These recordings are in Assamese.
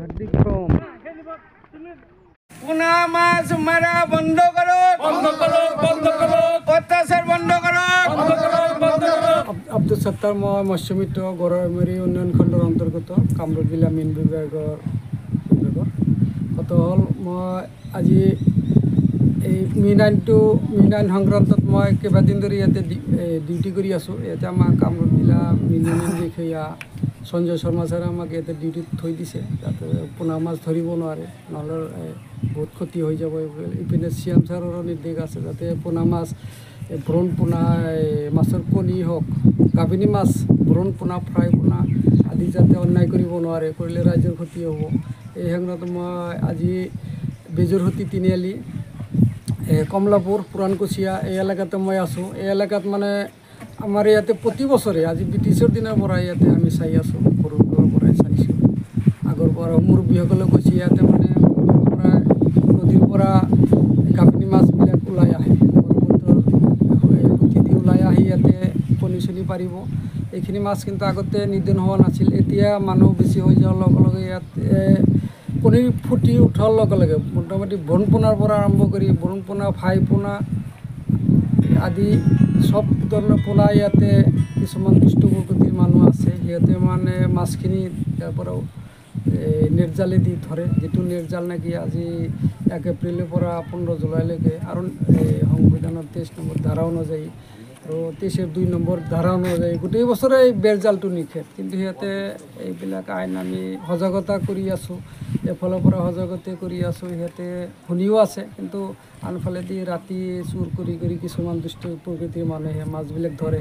হার্দিক্রম পুনা মাছ মারা বন্ধ করো, বন্ধ করো, বন্ধ করো, অত্যাচার বন্ধ করো, বন্ধ করো, বন্ধ করো। আব্দুল সত্তার মই মৎস্যমিত্ৰ গড়মেৰী উন্নয়ন খণ্ডৰ অন্তৰ্গত কামৰূপ জিলা মীন বিভাগৰ কত হ'ল মই আজি এই মীন আইন সংক্ৰান্তত মই কেইবাদিন ধৰি ইয়াতে ডিউটি কৰি আছোঁ। ইয়াতে আমাৰ কামৰূপ জিলা মীন উন্নয়ন বিষয়া সঞ্জয় শৰ্মা ছাৰে আমাক ইয়াতে ডিউটিত থৈ দিছে, যাতে পোনা মাছ ধৰিব নোৱাৰে, নহ'লে বহুত ক্ষতি হৈ যাব। ইপিনে CM ছাৰৰো নিৰ্দেশ আছে যাতে পোনা মাছ, ব্ৰণ পোনা, মাছৰ কণী হওক, গাভিনী মাছ, ব্ৰণ পোনা, ফ্ৰাই পোনা আদি যাতে অন্যায় কৰিব নোৱাৰে, কৰিলে ৰাইজৰ ক্ষতি হ'ব। এই সংক্ৰান্তত মই আজি বেজৰহতি তিনিআলি, কমলাপুৰ, পুৰাণকুচিয়া এই এলেকাতে মই আছোঁ। এই এলেকাত মানে আমাৰ ইয়াতে প্ৰতি বছৰে আজি ব্ৰিটিছৰ দিনৰ পৰা ইয়াতে আমি চাই আছোঁ, সৰুৰ পৰাই চাইছোঁ। আগৰ পৰা মুৰব্বীসকলে কৈছে ইয়াতে মানে নদীৰ পৰা গাভিনী মাছবিলাক ওলাই আহে, ব্ৰহ্মপুত্ৰৰ ওলাই আহি ইয়াতে কণী চণী পাৰিব। এইখিনি মাছ কিন্তু আগতে নিধন হোৱা নাছিল। এতিয়া মানুহ বেছি হৈ যোৱাৰ লগে লগে ইয়াতে কণী ফুটি উঠাৰ লগে লগে মোটামুটি ব্ৰণ পোনাৰ পৰা আৰম্ভ কৰি ব্ৰণ পোনা, ফ্ৰাই পোনা আদি সব ধৰণৰ পোনা ইয়াতে কিছুমান দুষ্ট প্ৰকৃতিৰ মানুহ আছে, সিহঁতে মানে মাছখিনি তাৰ পৰা নেটজালে দি ধৰে, যিটো নেটজাল নেকি আজি 1 এপ্ৰিলৰ পৰা 15 জুলাইলৈকে আৰু সংবিধানৰ 23 নম্বৰ ধাৰা অনুযায়ী আৰু 23(2) নম্বৰ ধাৰা অনুযায়ী গোটেই বছৰে এই বেৰজালটো নিষেধ। কিন্তু সিহঁতে এইবিলাক আইন আমি সজাগতা কৰি আছোঁ, এফালৰ পৰা সজাগতা কৰি আছোঁ, সিহঁতে শুনিও আছে। কিন্তু আনফালেদি ৰাতি চুৰ কৰি কিছুমান দুষ্ট প্ৰকৃতিৰ মানুহে মাছবিলাক ধৰে।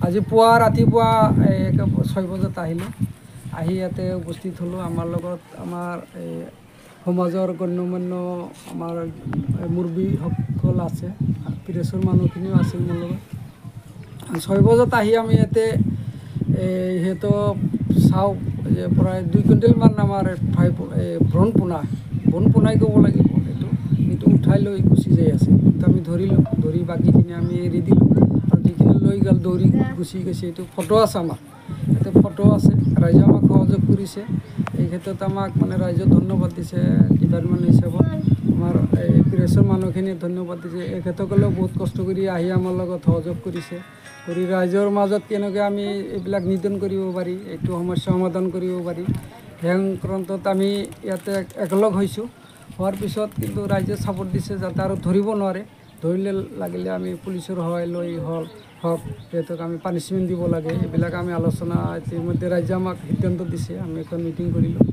আজি ৰাতিপুৱা 6 বজাত আহিলোঁ, আহি ইয়াতে উপস্থিত হ'লোঁ। আমাৰ লগত আমাৰ সমাজৰ গণ্যমান্য আমাৰ মুৰব্বীসকল আছে, প্ৰেছৰ মানুহখিনিও আছিল মোৰ লগত। 6 বজাত আহি আমি ইয়াতে সিহঁতক চাওঁ যে প্ৰায় 2 কুইণ্টেলমান আমাৰ ব্ৰণ পোনাই ক'ব লাগিব, সেইটো উঠাই লৈ গুচি যাই আছে। তো আমি ধৰিলোঁ, ধৰি বাকীখিনি আমি এৰি দিলোঁ আৰু যিখিনি লৈ গ'ল দৌৰি গুচি গৈছে। এইটো ফটো আছে আমাৰ ইয়াতে, ফটো আছে। ৰাইজে আমাক সহযোগ কৰিছে, এই ক্ষেত্ৰত আমাক মানে ৰাইজে ধন্যবাদ দিছে। ডিপাৰ্টমেণ্ট হিচাপত আমাৰ এই প্ৰেছৰ মানুহখিনিয়ে ধন্যবাদ দিছে। এখেতসকলেও বহুত কষ্ট কৰি আহি আমাৰ লগত সহযোগ কৰিছে, কৰি ৰাইজৰ মাজত কেনেকৈ আমি এইবিলাক নিধন কৰিব পাৰি, এইটো সমস্যা সমাধান কৰিব পাৰি, সেই সংক্ৰান্তত আমি ইয়াতে একেলগ হৈছোঁ। হোৱাৰ পিছত কিন্তু ৰাইজে ছাপোৰ্ট দিছে যাতে আৰু ধৰিব নোৱাৰে, ধৰিলে লাগিলে আমি পুলিচৰ সহায় লৈ হওক সিহঁতক আমি পানিছমেণ্ট দিব লাগে, এইবিলাক আমি আলোচনা ইতিমধ্যে ৰাইজে আমাক সিদ্ধান্ত দিছে। আমি এখন মিটিং কৰিলোঁ,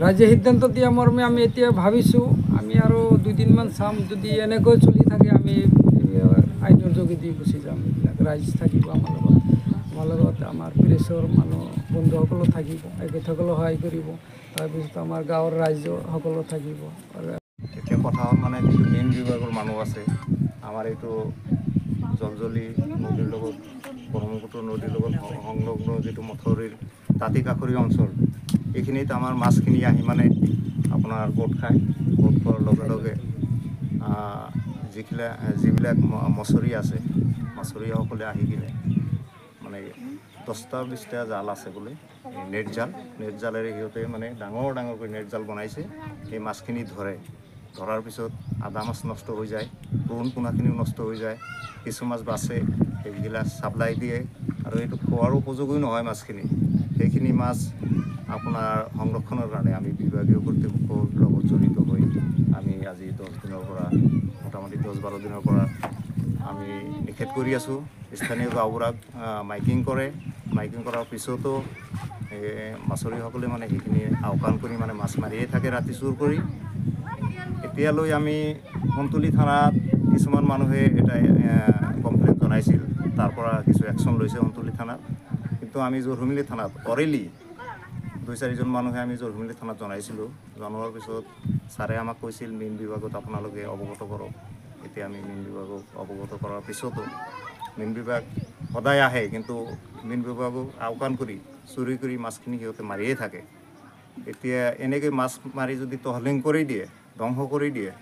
ৰাইজে সিদ্ধান্ত দিয়া মৰ্মে আমি এতিয়া ভাবিছোঁ আমি আৰু 2 দিনমান চাম, যদি এনেকৈ চলি থাকে আমি আইনৰ যোগেদি গুচি যাম। এইবিলাক ৰাইজ থাকিব আমাৰ লগত, আমাৰ প্ৰেছৰ মানুহ বন্ধুসকলো থাকিব, এখেতসকলেও সহায় কৰিব, তাৰপিছত আমাৰ গাঁৱৰ ৰাইজসকলো থাকিব। এতিয়া কথা হ'ল মানে যিটো মীন বিভাগৰ মানুহ আছে, আমাৰ এইটো জলজলি নদীৰ লগত, ব্ৰহ্মপুত্ৰ নদীৰ লগত সংলগ্ন যিটো মথউৰিৰ দাঁতিকাষৰীয়া অঞ্চল, এইখিনিত আমাৰ মাছখিনি আহি মানে আপোনাৰ গোট খায়। গোট খোৱাৰ লগে লগে যিবিলাক মছৰি আছে, মছৰীয়াসকলে আহি কিনে মানে 10টা-20টা জাল আছে বোলে, নেটজালেৰে সিহঁতে মানে ডাঙৰকৈ নেটজাল বনাইছে, সেই মাছখিনি ধৰাৰ পিছত আধা মাছ নষ্ট হৈ যায়, ব্ৰণ পোনাখিনিও নষ্ট হৈ যায়, কিছু মাছ বাচে, সেইবিলাক চাপ্লাই দিয়ে আৰু এইটো খোৱাৰ উপযোগী নহয় মাছখিনি। সেইখিনি মাছ আপোনাৰ সংৰক্ষণৰ কাৰণে আমি বিভাগীয় কৰ্তৃপক্ষৰ লগত জড়িত হৈ আমি আজি 10 দিনৰ পৰা মোটামুটি 10-12 দিনৰ পৰা আমি নিষেধ কৰি আছোঁ। স্থানীয় গাঁওবুঢ়াক মাইকিং কৰাৰ পিছতো মাছৰীসকলে মানে সেইখিনি আওকাণ কৰি মানে মাছ মাৰিয়ে থাকে ৰাতি চুৰ কৰি। এতিয়ালৈ আমি কুন্তলি থানাত কিছুমান মানুহে এটা কমপ্লেইন জনাইছিল, তাৰ পৰা কিছু একশ্যন লৈছে কুন্তলি থানাত। কিন্তু আমি জৰহমিলি থানাত অৰেলি 2-4জন মানুহে আমি জৰহমিলি থানাত জনাইছিলোঁ। জনোৱাৰ পিছত ছাৰে আমাক কৈছিল মীন বিভাগত আপোনালোকে অৱগত কৰক। এতিয়া আমি মীন বিভাগক অৱগত কৰাৰ পিছতো মীন বিভাগ সদায় আহে, কিন্তু মীন বিভাগক আওকাণ কৰি চুৰি কৰি মাছখিনি সিহঁতে মাৰিয়ে থাকে। এতিয়া এনেকৈ মাছ মাৰি যদি তহলিং কৰি দিয়ে, ধ্বংস কৰি দিয়ে,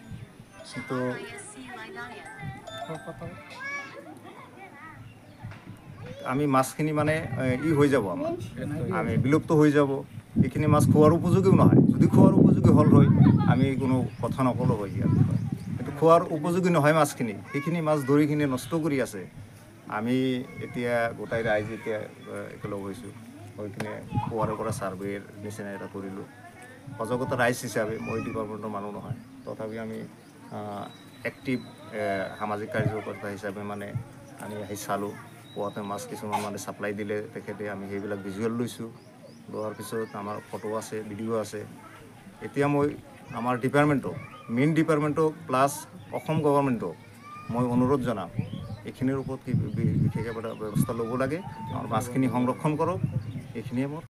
কিন্তু আমি মাছখিনি মানে হৈ যাব, আমি বিলুপ্ত হৈ যাব। এইখিনি মাছ খোৱাৰ উপযোগীও নহয়। যদি খোৱাৰ উপযোগী হ'ল হয় আমি কোনো কথা নকলোঁ হয় ইয়াৰ বিষয়ে। কিন্তু খোৱাৰ উপযোগী নহয় মাছখিনি, সেইখিনি মাছ ধৰি কিনে নষ্ট কৰি আছে। আমি এতিয়া গোটাই ৰাইজ এতিয়া একেলগ হৈছোঁ, হৈ কিনে পুৱাৰে পৰা ছাৰ্ভেৰ নিচিনা এটা কৰিলোঁ। সজাগতা ৰাইজ হিচাপে, মই ডিপাৰ্টমেণ্টৰ মানুহ নহয়, তথাপি আমি এক্টিভ সামাজিক কাৰ্যকৰ্তা হিচাপে মানে আমি আহি চালোঁ। পুৱাতে মাছ কিছুমান মানে ছাপ্লাই দিলে তেখেতে, আমি সেইবিলাক ভিজুৱেল লৈছোঁ। লোৱাৰ পিছত আমাৰ ফটো আছে, ভিডিঅ' আছে। এতিয়া মই আমাৰ ডিপাৰ্টমেণ্টক, মেইন ডিপাৰ্টমেণ্টক প্লাছ অসম গভৰ্ণমেণ্টক মই অনুৰোধ জনাম, এইখিনিৰ ওপৰত বিশেষ এটা ব্যৱস্থা ল'ব লাগে। আমাৰ মাছখিনি সংৰক্ষণ কৰক, এইখিনিয়ে মোৰ